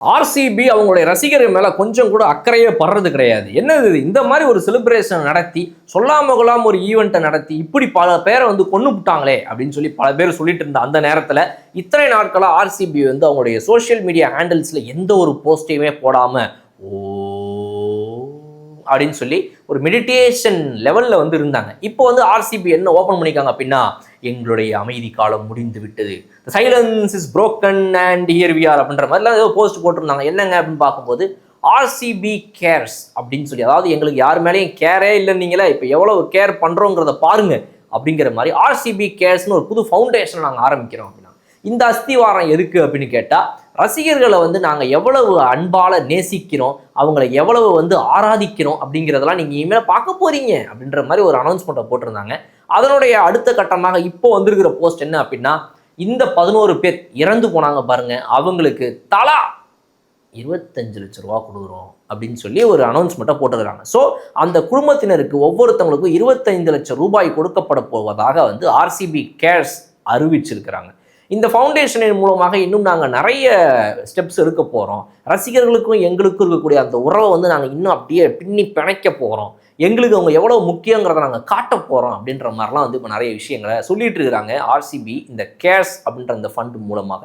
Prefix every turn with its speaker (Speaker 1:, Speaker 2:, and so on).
Speaker 1: RCB அவங்களுடைய ரசிகர்கள் மேல கொஞ்சம் கூட அக்கறையே படுறது கிடையாது. என்னது இந்த மாதிரி ஒரு செலிப்ரேஷன் நடத்தி சொல்லாம கொள்ளாம ஒரு ஈவெண்ட்டை நடத்தி இப்படி பல பேரை வந்து கொண்டு விட்டாங்களே அப்படின்னு சொல்லி பல பேர் சொல்லிட்டு இருந்த அந்த நேரத்தில் இத்தனை நாட்களாக ஆர்சிபி வந்து அவங்களுடைய சோஷியல் மீடியா ஹேண்டில்ஸ்ல எந்த ஒரு போஸ்டையுமே போடாம ஓ அப்படின்னு சொல்லி ஒரு மெடிடேஷன் லெவல்ல வந்து இருந்தாங்க. இப்போ வந்து ஆர்சிபி என்ன ஓப்பன் பண்ணிக்காங்க அப்படின்னா, எங்களுடைய அமைதி காலம் முடிந்து விட்டது, silence is broken and here we are அப்படின்ற மாதிரிலாம் ஏதோ போஸ்ட் போட்டிருந்தாங்க. என்னங்க அப்படின்னு பார்க்கும்போது ஆர்சிபி கேர்ஸ் அப்படின்னு சொல்லி, அதாவது எங்களுக்கு யார் மேலேயும் கேரே இல்லைன்னீங்களா, இப்போ எவ்வளவு கேர் பண்றோங்கிறத பாருங்க அப்படிங்கிற மாதிரி ஆர்சிபி கேர்ஸ்னு ஒரு புது ஃபவுண்டேஷன் நாங்கள் ஆரம்பிக்கிறோம் அப்படின்னா, இந்த அஸ்திவாரம் எதுக்கு அப்படின்னு கேட்டால், ரசிகர்களை வந்து நாங்கள் எவ்வளவு அன்பால் நேசிக்கிறோம், அவங்கள எவ்வளவு வந்து ஆராதிக்கிறோம் அப்படிங்கிறதெல்லாம் நீங்கள் இனிமேல் பார்க்க போறீங்க அப்படின்ற மாதிரி ஒரு அனௌன்ஸ்மெண்ட்டை போட்டிருந்தாங்க. அதனுடைய அடுத்த கட்டமாக இப்போ வந்திருக்கிற போஸ்ட் என்ன அப்படின்னா, இந்த 11 பேர் இறந்து போனாங்க பாருங்க, அவங்களுக்கு தலா 25 லட்சம் ரூபா கொடுக்குறோம் அப்படின்னு சொல்லி ஒரு அனௌன்ஸ்மெண்ட்டை போட்டுக்கிறாங்க. ஸோ அந்த குடும்பத்தினருக்கு ஒவ்வொருத்தவங்களுக்கும் 25 லட்சம் ரூபாய் கொடுக்கப்பட போவதாக வந்து ஆர்சிபி கேர்ஸ் அறிவிச்சிருக்கிறாங்க. இந்த ஃபவுண்டேஷனின் மூலமாக இன்னும் நாங்கள் நிறைய ஸ்டெப்ஸ் எடுக்க போகிறோம். ரசிகர்களுக்கும் எங்களுக்கும் இருக்கக்கூடிய அந்த உறவை வந்து நாங்கள் இன்னும் அப்படியே பின்னி பிணைக்க போகிறோம். எங்களுக்கு அவங்க எவ்வளோ முக்கியங்கிறத நாங்கள் காட்ட போகிறோம் அப்படின்ற மாதிரிலாம் வந்து இப்போ நிறைய விஷயங்களை சொல்லிட்டு இருக்கிறாங்க ஆர்சிபி இந்த கேர்ஸ் அப்படின்ற இந்த ஃபண்ட் மூலமாக.